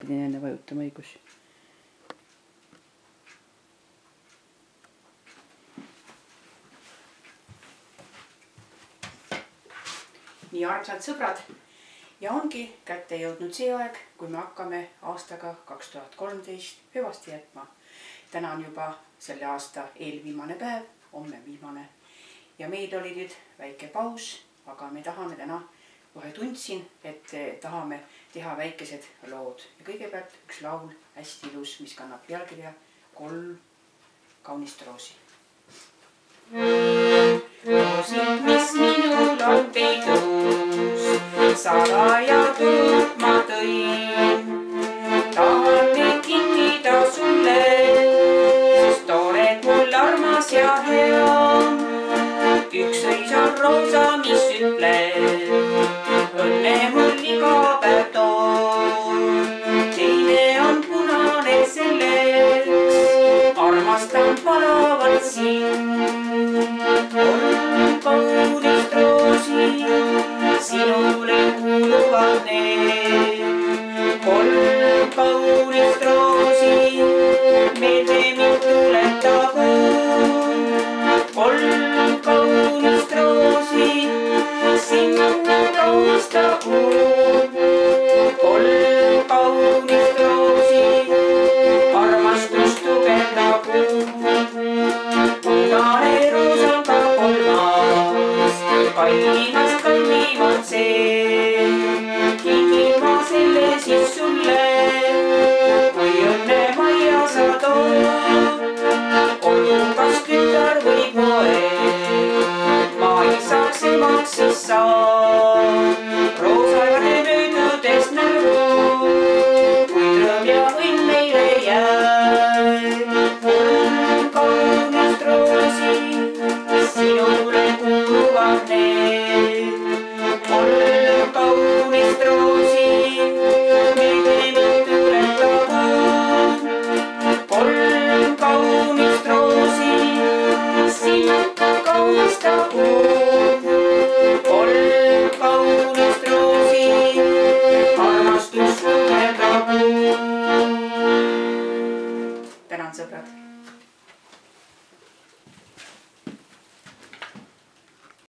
pidin enne vajutama õigus. Nii armsad sõbrad ja ongi kätte jõudnud see aeg, kui me hakkame aastaga 2013 hüvasti jätma. Täna on juba selle aasta eelviimane päev, homme viimane. Ja meil oli nüüd väike paus, aga me tahame täna, kohe tundsin, et tahame teha väikesed lood. Ja kõigepealt üks laul hästi ilus, mis kannab pealkirja 3 kaunist roosi. Roosid, mis minul on peidus, salaja tundma tõin.